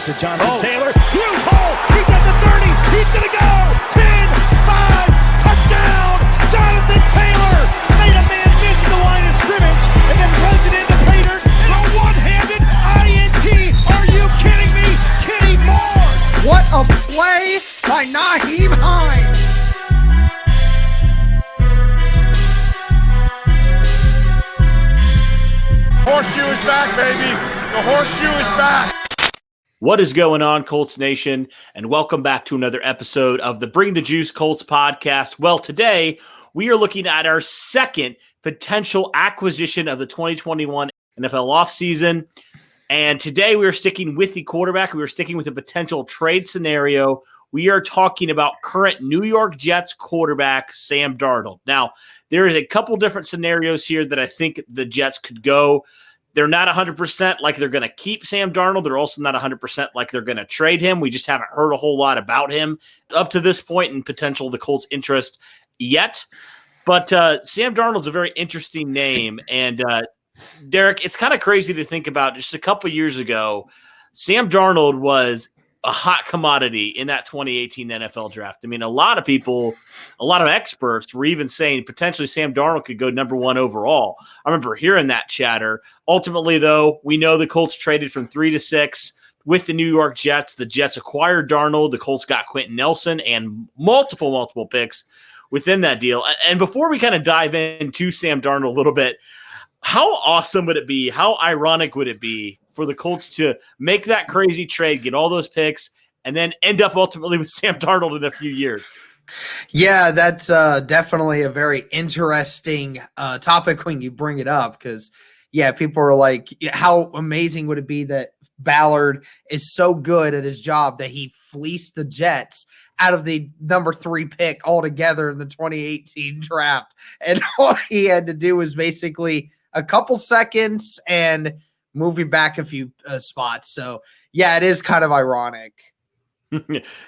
to Jonathan Taylor. Huge hole. He's at the 30. He's going to go. 10, 5, touchdown. Jonathan Taylor made a man miss the line of scrimmage and then runs it into Pater for a one-handed INT. Are you kidding me? Kenny Moore. What a play by Nyheim Hines. Horseshoe is back, baby. The horseshoe is back. What is going on, Colts Nation? And welcome back to another episode of the Bring the Juice Colts podcast. Well, today we are looking at our second potential acquisition of the 2021 NFL offseason. And today we are sticking with the quarterback. We are sticking with a potential trade scenario. We are talking about current New York Jets quarterback Sam Darnold. Now, there is a couple different scenarios here that I think the Jets could go. They're not 100% like they're going to keep Sam Darnold. They're also not 100% like they're going to trade him. We just haven't heard a whole lot about him up to this point and potential the Colts' interest yet. But Sam Darnold's a very interesting name. And Derek, it's kind of crazy to think about. Just a couple years ago, Sam Darnold was a hot commodity in that 2018 NFL draft. I mean, a lot of people, a lot of experts were even saying potentially Sam Darnold could go number one overall. I remember hearing that chatter. Ultimately, though, we know the Colts traded from 3 to 6 with the New York Jets. The Jets acquired Darnold. The Colts got Quentin Nelson and multiple picks within that deal. And before we kind of dive into Sam Darnold a little bit, how awesome would it be? How ironic would it be for the Colts to make that crazy trade, get all those picks, and then end up ultimately with Sam Darnold in a few years? Yeah, that's definitely a very interesting topic when you bring it up because, yeah, people are like, how amazing would it be that Ballard is so good at his job that he fleeced the Jets out of the number 3 pick altogether in the 2018 draft. And all he had to do was basically a couple seconds and moving back a few spots. So, yeah, it is kind of ironic.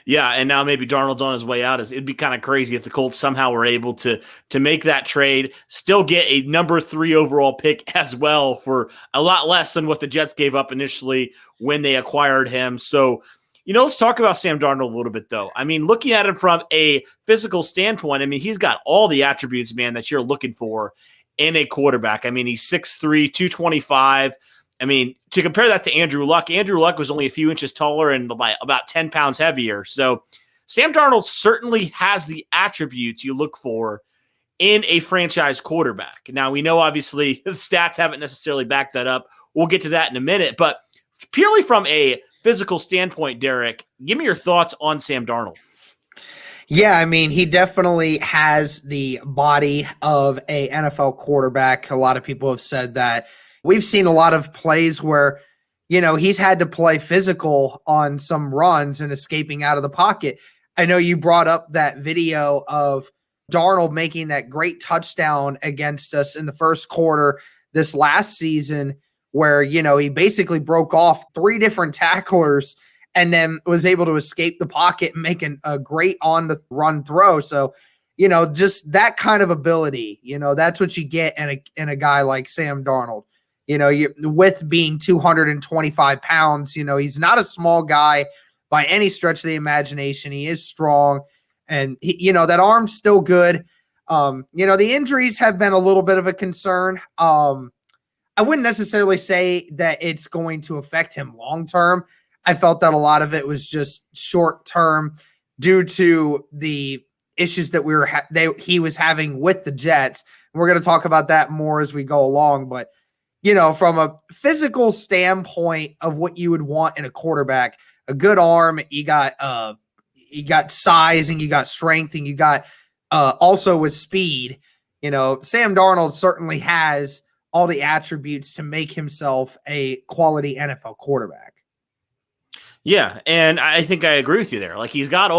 Yeah, and now maybe Darnold's on his way out. It'd be kind of crazy if the Colts somehow were able to make that trade, still get a number 3 overall pick as well for a lot less than what the Jets gave up initially when they acquired him. So, let's talk about Sam Darnold a little bit, though. I mean, looking at him from a physical standpoint, I mean, he's got all the attributes, man, that you're looking for in a quarterback. I mean, he's 6'3", 225. I mean, to compare that to Andrew Luck was only a few inches taller and by about 10 pounds heavier. So Sam Darnold certainly has the attributes you look for in a franchise quarterback. Now, we know obviously the stats haven't necessarily backed that up. We'll get to that in a minute. But purely from a physical standpoint, Derek, give me your thoughts on Sam Darnold. Yeah, I mean, he definitely has the body of a NFL quarterback. A lot of people have said that. We've seen a lot of plays where, he's had to play physical on some runs and escaping out of the pocket. I know you brought up that video of Darnold making that great touchdown against us in the first quarter this last season where, he basically broke off 3 different tacklers and then was able to escape the pocket and make a great on-the-run throw. So, just that kind of ability, that's what you get in a guy like Sam Darnold. With being 225 pounds, he's not a small guy by any stretch of the imagination. He is strong and that arm's still good. The injuries have been a little bit of a concern. I wouldn't necessarily say that it's going to affect him long-term. I felt that a lot of it was just short-term due to the issues that he was having with the Jets. And we're going to talk about that more as we go along, but from a physical standpoint of what you would want in a quarterback, a good arm, you got size and you got strength and you got also with speed, Sam Darnold certainly has all the attributes to make himself a quality NFL quarterback. Yeah, and I think I agree with you there. Like, he's got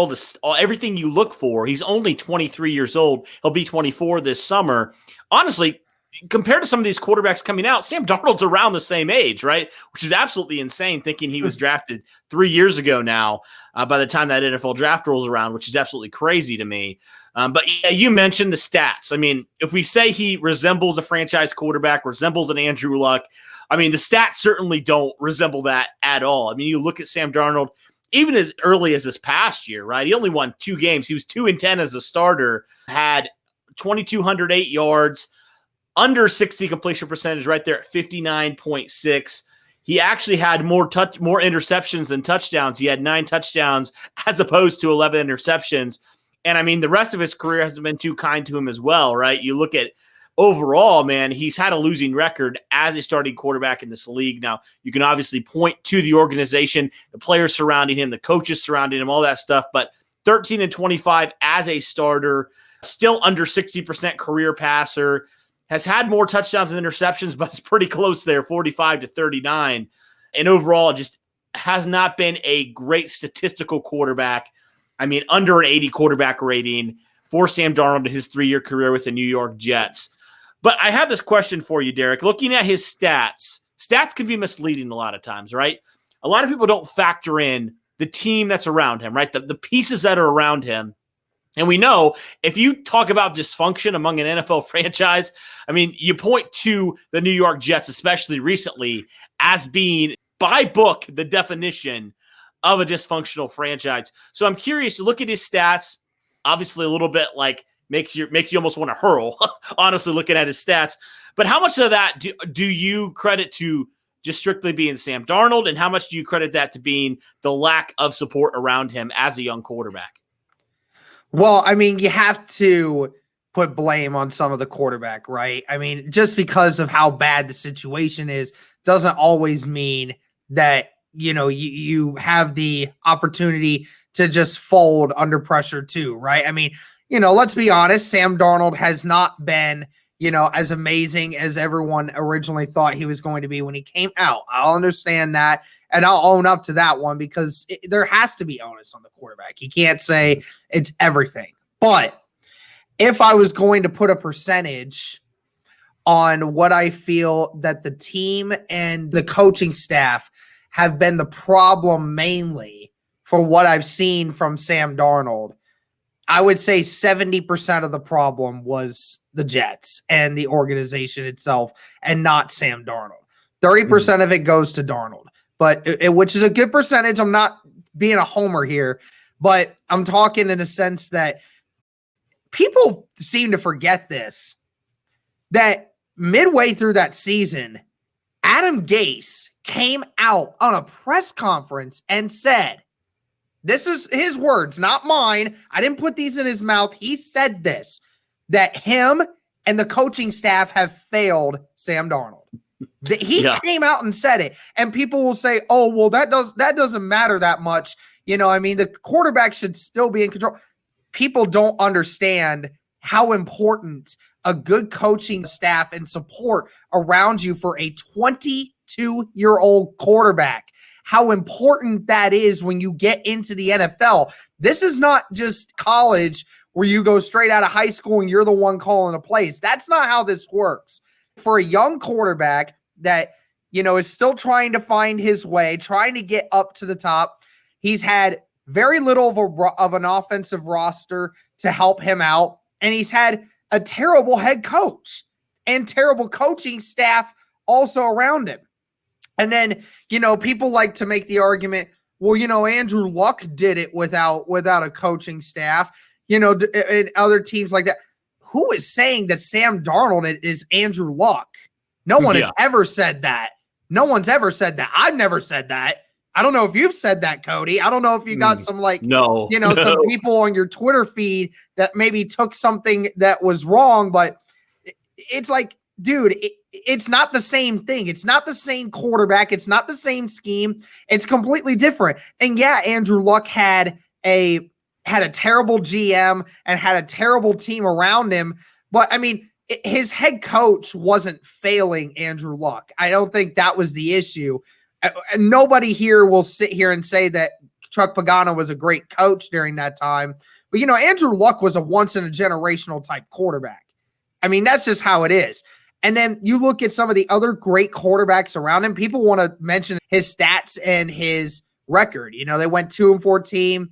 everything you look for. He's only 23 years old. He'll be 24 this summer. Honestly, compared to some of these quarterbacks coming out, Sam Darnold's around the same age, right? Which is absolutely insane, thinking he was drafted 3 years ago now by the time that NFL draft rolls around, which is absolutely crazy to me. But yeah, you mentioned the stats. I mean, if we say he resembles a franchise quarterback, resembles an Andrew Luck, I mean, the stats certainly don't resemble that at all. I mean, you look at Sam Darnold, even as early as this past year, right? He only won 2 games. He was 2-10 as a starter, had 2,208 yards, under 60 completion percentage right there at 59.6. He actually had more interceptions than touchdowns. He had 9 touchdowns as opposed to 11 interceptions. And I mean, the rest of his career hasn't been too kind to him as well, right? You look at overall, man, he's had a losing record as a starting quarterback in this league. Now, you can obviously point to the organization, the players surrounding him, the coaches surrounding him, all that stuff. But 13-25 as a starter, still under 60% career passer, has had more touchdowns than interceptions, but it's pretty close there, 45-39. And overall, just has not been a great statistical quarterback. I mean, under an 80 quarterback rating for Sam Darnold in his 3-year career with the New York Jets. But I have this question for you, Derek. Looking at his stats can be misleading a lot of times, right? A lot of people don't factor in the team that's around him, right? The pieces that are around him. And we know if you talk about dysfunction among an NFL franchise, I mean, you point to the New York Jets, especially recently, as being, by book, the definition of a dysfunctional franchise. So I'm curious to look at his stats, obviously a little bit like makes you almost want to hurl, honestly, looking at his stats. But how much of that do you credit to just strictly being Sam Darnold, and how much do you credit that to being the lack of support around him as a young quarterback? Well, I mean, you have to put blame on some of the quarterback, right? I mean, just because of how bad the situation is doesn't always mean that, you know, you have the opportunity to just fold under pressure too, right? I mean, you know, let's be honest, Sam Darnold has not been, you know, as amazing as everyone originally thought he was going to be when he came out. I'll understand that, and I'll own up to that one, because there has to be onus on the quarterback. You can't say it's everything. But if I was going to put a percentage on what I feel that the team and the coaching staff have been the problem mainly for what I've seen from Sam Darnold, I would say 70% of the problem was the Jets and the organization itself, and not Sam Darnold. 30% of it goes to Darnold, but which is a good percentage. I'm not being a homer here, but I'm talking in a sense that people seem to forget this, that midway through that season, Adam Gase came out on a press conference and said, this is his words, not mine. I didn't put these in his mouth. He said this, that him and the coaching staff have failed Sam Darnold. He came out and said it. And people will say, oh, well, that doesn't matter that much. You know, I mean, the quarterback should still be in control. People don't understand how important a good coaching staff and support around you for a 22-year-old quarterback, how important that is when you get into the NFL. This is not just college where you go straight out of high school and you're the one calling the plays. That's not how this works. For a young quarterback that, you know, is still trying to find his way, trying to get up to the top, he's had very little of an offensive roster to help him out, and he's had a terrible head coach and terrible coaching staff also around him. And then, you know, people like to make the argument, well, you know, Andrew Luck did it without a coaching staff, you know, and other teams like that. Who is saying that Sam Darnold is Andrew Luck? No one has ever said that. No one's ever said that. I've never said that. I don't know if you've said that, Cody. I don't know if you got some some people on your Twitter feed that maybe took something that was wrong, but it's like, dude, it's not the same thing. It's not the same quarterback. It's not the same scheme. It's completely different. And yeah, Andrew Luck had a terrible GM and had a terrible team around him. But I mean, his head coach wasn't failing Andrew Luck. I don't think that was the issue. And nobody here will sit here and say that Chuck Pagano was a great coach during that time. But, you know, Andrew Luck was a once-in-a-generational type quarterback. I mean, that's just how it is. And then you look at some of the other great quarterbacks around him. People want to mention his stats and his record. You know, they went 2-14,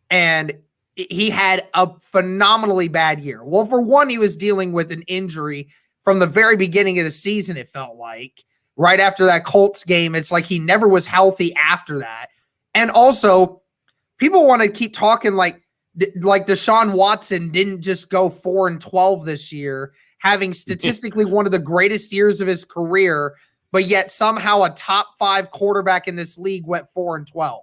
and he had a phenomenally bad year. Well, for one, he was dealing with an injury from the very beginning of the season, it felt like. right after that Colts game. It's like he never was healthy after that. And also, people want to keep talking like Deshaun Watson didn't just go 4-12 this year, having statistically one of the greatest years of his career, but yet somehow a top 5 quarterback in this league went 4-12.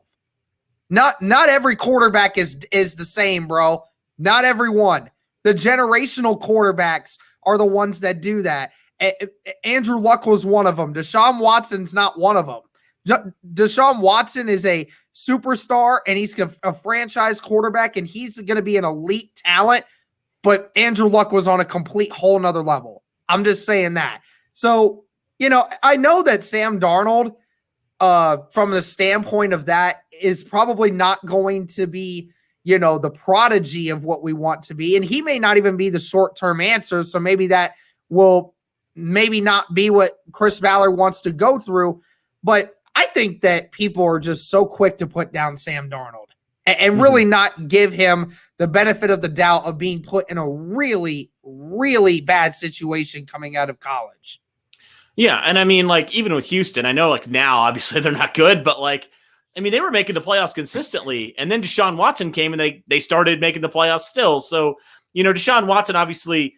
Not every quarterback is the same, bro. Not everyone. The generational quarterbacks are the ones that do that. Andrew Luck was one of them. Deshaun Watson's not one of them. Deshaun Watson is a superstar, and he's a franchise quarterback, and he's going to be an elite talent, but Andrew Luck was on a complete whole nother level. I'm just saying that. So, I know that Sam Darnold, from the standpoint of that, is probably not going to be, the prodigy of what we want to be, and he may not even be the short-term answer, so maybe that will maybe not be what Chris Ballard wants to go through, but I think that people are just so quick to put down Sam Darnold and really not give him the benefit of the doubt of being put in a really, really bad situation coming out of college. Yeah, and I mean, even with Houston, I know, now, obviously, they're not good, but, they were making the playoffs consistently, and then Deshaun Watson came, and they started making the playoffs still. So, Deshaun Watson, obviously,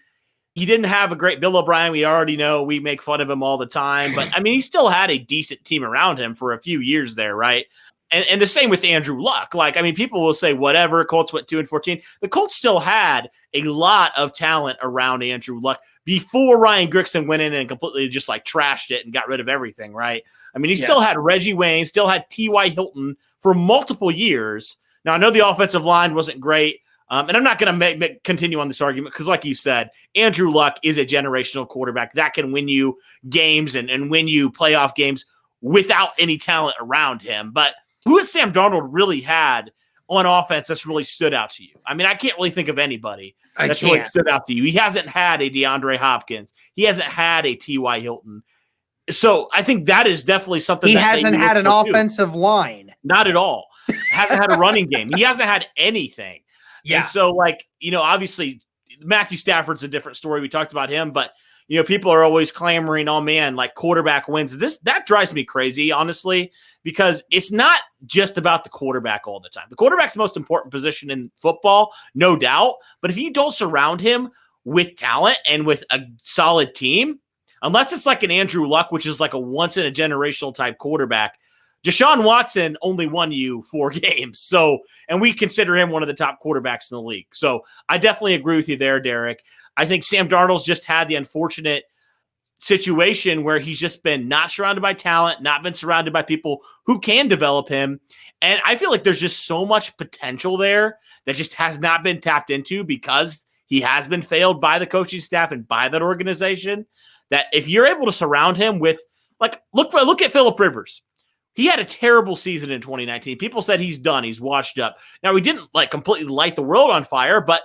he didn't have a great Bill O'Brien. We already know we make fun of him all the time. But, he still had a decent team around him for a few years there, right? And the same with Andrew Luck. People will say whatever, Colts went 2-14. The Colts still had a lot of talent around Andrew Luck before Ryan Grigson went in and completely just trashed it and got rid of everything, right? He still had Reggie Wayne, still had T.Y. Hilton for multiple years. Now, I know the offensive line wasn't great. And I'm not going to continue on this argument because, like you said, Andrew Luck is a generational quarterback that can win you games and win you playoff games without any talent around him. But who has Sam Darnold really had on offense that's really stood out to you? I can't really think of anybody that's really stood out to you. He hasn't had a DeAndre Hopkins. He hasn't had a T.Y. Hilton. So I think that is definitely something he hasn't had an offensive line. Not at all. Hasn't had a running game. He hasn't had anything. Yeah. And so, obviously, Matthew Stafford's a different story. We talked about him, but, people are always clamoring, oh, man, quarterback wins. That drives me crazy, honestly, because it's not just about the quarterback all the time. The quarterback's the most important position in football, no doubt. But if you don't surround him with talent and with a solid team, unless it's like an Andrew Luck, which is like a once-in-a-generational type quarterback, Deshaun Watson only won you 4 games. So, and we consider him one of the top quarterbacks in the league. So I definitely agree with you there, Derek. I think Sam Darnold's just had the unfortunate situation where he's just been not surrounded by talent, not been surrounded by people who can develop him. And I feel like there's just so much potential there that just has not been tapped into because he has been failed by the coaching staff and by that organization, that if you're able to surround him with, look at Phillip Rivers. He had a terrible season in 2019. People said he's done. He's washed up. Now, we didn't completely light the world on fire, but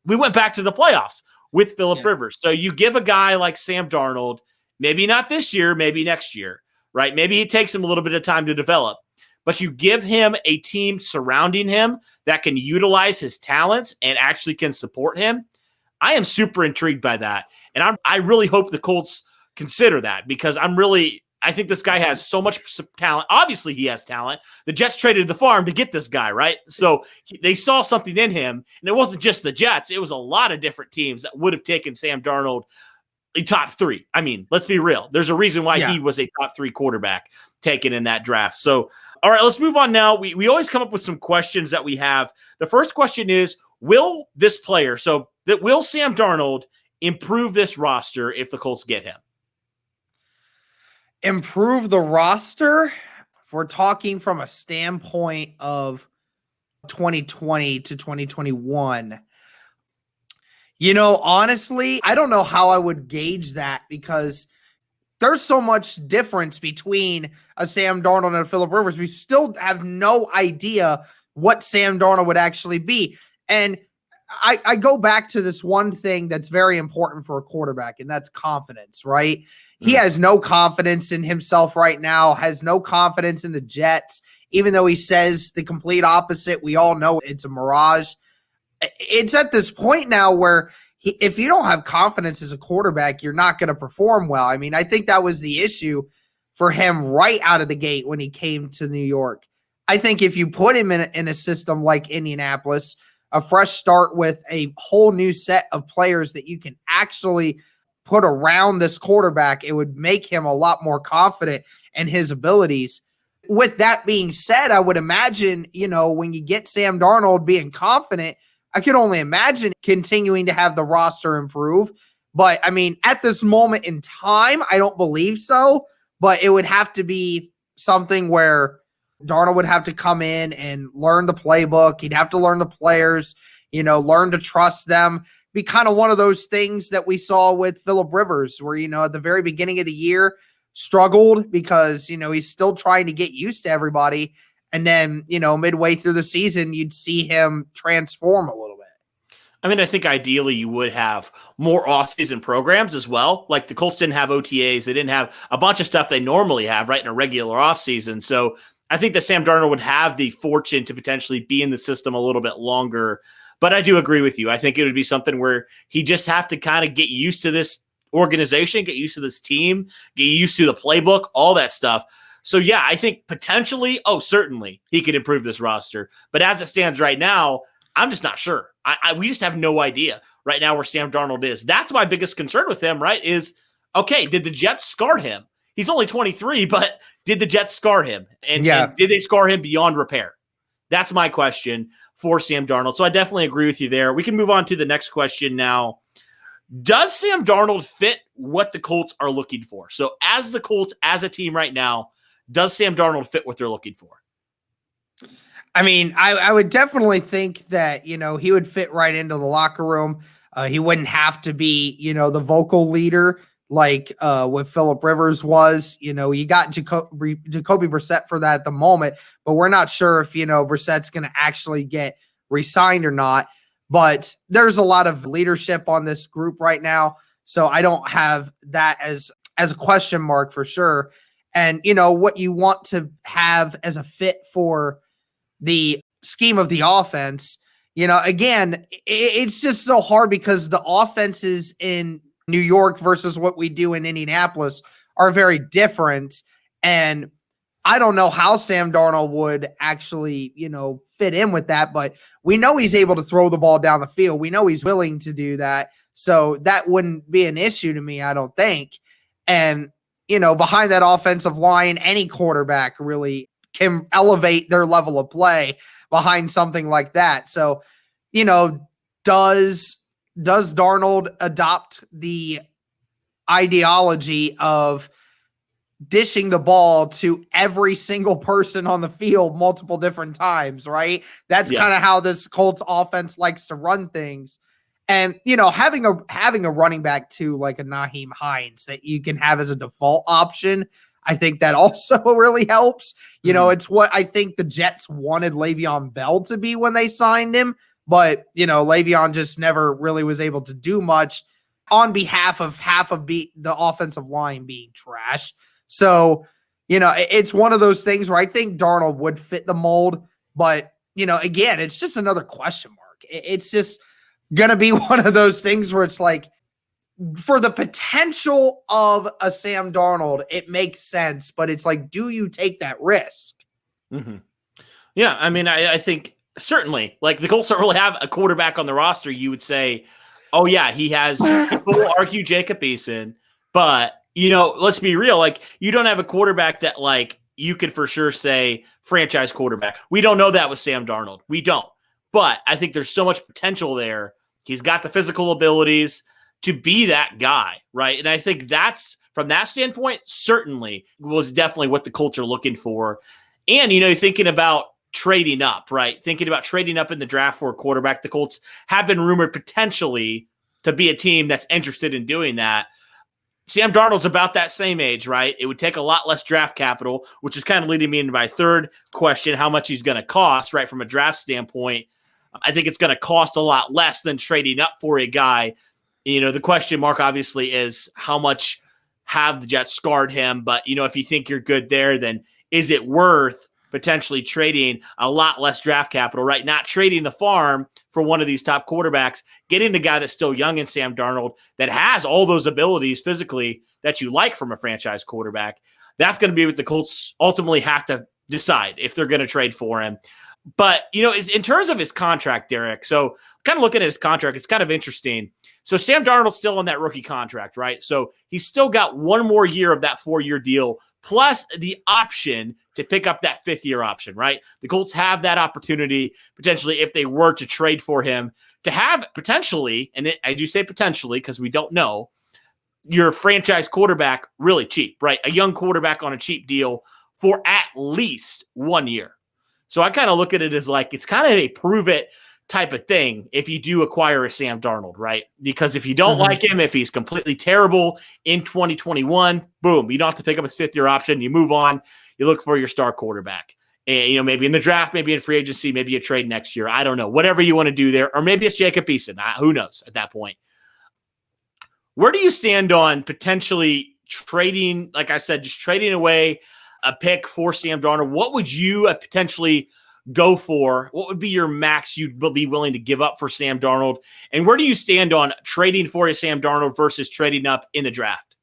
we went back to the playoffs with Phillip Rivers. So you give a guy like Sam Darnold, maybe not this year, maybe next year, right? Maybe it takes him a little bit of time to develop, but you give him a team surrounding him that can utilize his talents and actually can support him. I am super intrigued by that. And I really hope the Colts consider that because I think this guy has so much talent. Obviously, he has talent. The Jets traded the farm to get this guy, right? So they saw something in him, and it wasn't just the Jets. It was a lot of different teams that would have taken Sam Darnold a top 3. Let's be real. There's a reason why he was a top 3 quarterback taken in that draft. So, all right, let's move on now. We always come up with some questions that we have. The first question is, will Sam Darnold improve this roster if the Colts get him? Improve the roster? If we're talking from a standpoint of 2020 to 2021, honestly, I don't know how I would gauge that because there's so much difference between a Sam Darnold and a Phillip Rivers. We still have no idea what Sam Darnold would actually be. And I go back to this one thing that's very important for a quarterback, and that's confidence, right? He has no confidence in himself right now, has no confidence in the Jets, even though he says the complete opposite. We all know it's a mirage. It's at this point now where if you don't have confidence as a quarterback, you're not going to perform well. I think that was the issue for him right out of the gate when he came to New York. I think if you put him in a system like Indianapolis, a fresh start with a whole new set of players that you can actually put around this quarterback, it would make him a lot more confident in his abilities. With that being said, I would imagine, when you get Sam Darnold being confident, I could only imagine continuing to have the roster improve. But I mean, at this moment in time, I don't believe so, but it would have to be something where Darnold would have to come in and learn the playbook. He'd have to learn the players, learn to trust them. Be kind of one of those things that we saw with Phillip Rivers, where, at the very beginning of the year struggled because, he's still trying to get used to everybody. And then, midway through the season, you'd see him transform a little bit. I mean, I think ideally you would have more off-season programs as well. Like the Colts didn't have OTAs. They didn't have a bunch of stuff they normally have, right, in a regular off-season. So I think that Sam Darnold would have the fortune to potentially be in the system a little bit longer. But I do agree with you. I think it would be something where he just have to kind of get used to this organization, get used to this team, get used to the playbook, all that stuff. So, yeah, I think potentially, certainly he could improve this roster. But as it stands right now, I'm just not sure. We just have no idea right now where Sam Darnold is. That's my biggest concern with him, right, is, okay, did the Jets scar him? He's only 23, but did the Jets scar him? And did they scar him beyond repair? That's my question for Sam Darnold. So I definitely agree with you there. We can move on to the next question now. Does Sam Darnold fit what the Colts are looking for? So as the Colts, as a team right now, does Sam Darnold fit what they're looking for? I mean, I would definitely think that, he would fit right into the locker room. He wouldn't have to be, the vocal leader like what Phillip Rivers was. You got Jacoby Brissett for that at the moment, but we're not sure if, Brissett's going to actually get re-signed or not. But there's a lot of leadership on this group right now, so I don't have that as a question mark for sure. And, what you want to have as a fit for the scheme of the offense, again, it's just so hard because the offenses in New York versus what we do in Indianapolis are very different. And I don't know how Sam Darnold would actually, fit in with that, but we know he's able to throw the ball down the field. We know he's willing to do that. So that wouldn't be an issue to me, I don't think. And, behind that offensive line, any quarterback really can elevate their level of play behind something like that. So, does Darnold adopt the ideology of dishing the ball to every single person on the field multiple different times, right? That's kind of how this Colts offense likes to run things. And, having a running back too, like a Nyheim Hines that you can have as a default option, I think that also really helps. It's what I think the Jets wanted Le'Veon Bell to be when they signed him. But, Le'Veon just never really was able to do much on behalf of the offensive line being trash. So, it's one of those things where I think Darnold would fit the mold. But, again, it's just another question mark. It's just going to be one of those things where it's like, for the potential of a Sam Darnold, it makes sense. But it's like, do you take that risk? Mm-hmm. Yeah, I mean, I think certainly, like the Colts don't really have a quarterback on the roster. You would say, oh yeah, he has. People will argue Jacob Eason, but let's be real. Like you don't have a quarterback that like you could for sure say franchise quarterback. We don't know that with Sam Darnold. We don't. But I think there's so much potential there. He's got the physical abilities to be that guy, right? And I think that's from that standpoint, certainly was definitely what the Colts are looking for. And thinking about trading up, right? Thinking about trading up in the draft for a quarterback. The Colts have been rumored potentially to be a team that's interested in doing that. Sam Darnold's about that same age, right? It would take a lot less draft capital, which is kind of leading me into my third question, how much he's going to cost, right? From a draft standpoint, I think it's going to cost a lot less than trading up for a guy. The question mark obviously is how much have the Jets scarred him? But, if you think you're good there, then is it worth potentially trading a lot less draft capital, right? Not trading the farm for one of these top quarterbacks, getting the guy that's still young in Sam Darnold that has all those abilities physically that you like from a franchise quarterback. That's going to be what the Colts ultimately have to decide if they're going to trade for him. But, in terms of his contract, Derek, so kind of looking at his contract, it's kind of interesting. So Sam Darnold's still on that rookie contract, right? So he's still got one more year of that 4-year deal, plus the option to pick up that 5th-year option, right? The Colts have that opportunity, potentially, if they were to trade for him, to have potentially, and I do say potentially because we don't know, your franchise quarterback really cheap, right? A young quarterback on a cheap deal for at least 1 year. So I kind of look at it as like it's kind of a prove it type of thing if you do acquire a Sam Darnold, right? Because if you don't like him, if he's completely terrible in 2021, boom, you don't have to pick up his 5th-year option. You move on. You look for your star quarterback. And, maybe in the draft, maybe in free agency, maybe you trade next year. I don't know. Whatever you want to do there. Or maybe it's Jacob Eason. Who knows at that point. Where do you stand on potentially trading, like I said, just trading away a pick for Sam Darnold? What would you potentially go for? What would be your max you'd be willing to give up for Sam Darnold? And where do you stand on trading for a Sam Darnold versus trading up in the draft?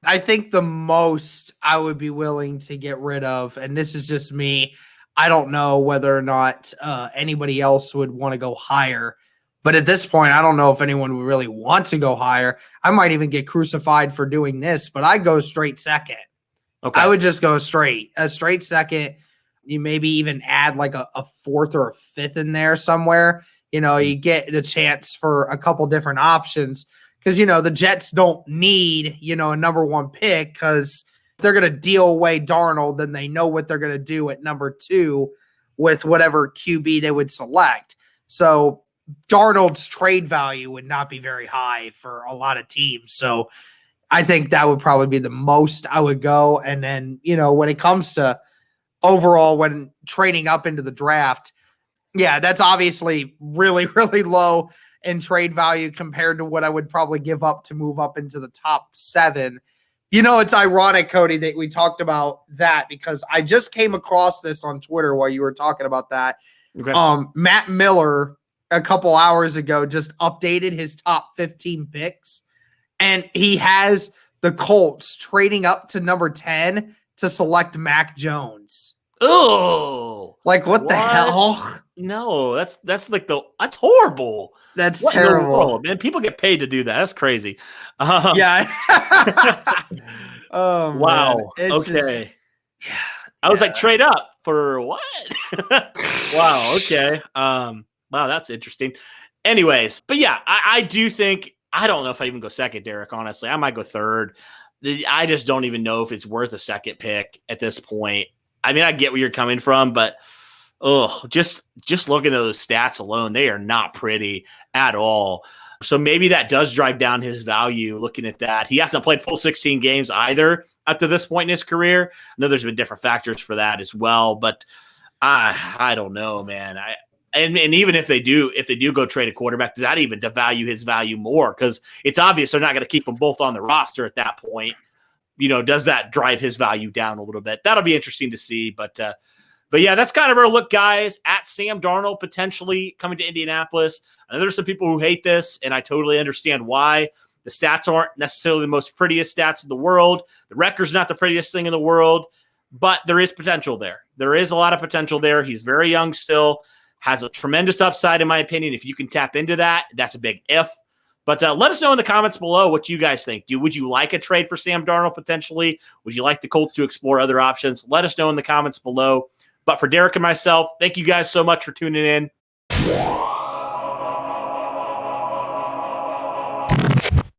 I think the most I would be willing to get rid of, and this is just me, I don't know whether or not anybody else would want to go higher. But at this point, I don't know if anyone would really want to go higher. I might even get crucified for doing this, but I go straight second. Okay. I would just go a straight second. You maybe even add like a 4th or a 5th in there somewhere. You get the chance for a couple different options because, the Jets don't need, a number 1 pick because if they're going to deal away Darnold, then they know what they're going to do at number 2 with whatever QB they would select. So Darnold's trade value would not be very high for a lot of teams. So I think that would probably be the most I would go. And then, when it comes to overall, when trading up into the draft, yeah, that's obviously really, really low in trade value compared to what I would probably give up to move up into the top 7. It's ironic, Cody, that we talked about that because I just came across this on Twitter while you were talking about that. Okay. Matt Miller a couple hours ago just updated his top 15 picks, and he has the Colts trading up to number 10 to select Mac Jones. Oh, like what the hell? No, that's horrible. That's terrible, man. People get paid to do that. That's crazy. Yeah. Oh, wow. Okay. Yeah. I was like, trade up for what? Wow. Okay. Wow, that's interesting. Anyways, but yeah, I do think, I don't know if I even go second, Derek, honestly. I might go third. I just don't even know if it's worth a second pick at this point. I mean, I get where you're coming from, but just looking at those stats alone, they are not pretty at all. So maybe that does drive down his value looking at that. He hasn't played full 16 games either up to this point in his career. I know there's been different factors for that as well, but I don't know, man. And even if they do go trade a quarterback, does that even devalue his value more? Because it's obvious they're not going to keep them both on the roster at that point. Does that drive his value down a little bit? That'll be interesting to see. But yeah, that's kind of our look, guys, at Sam Darnold potentially coming to Indianapolis. I know there's some people who hate this, and I totally understand why. The stats aren't necessarily the most prettiest stats in the world. The record's not the prettiest thing in the world, but there is potential there. There is a lot of potential there. He's very young still. Has a tremendous upside, in my opinion. If you can tap into that, that's a big if. But let us know in the comments below what you guys think. Would you like a trade for Sam Darnold potentially? Would you like the Colts to explore other options? Let us know in the comments below. But for Derek and myself, thank you guys so much for tuning in.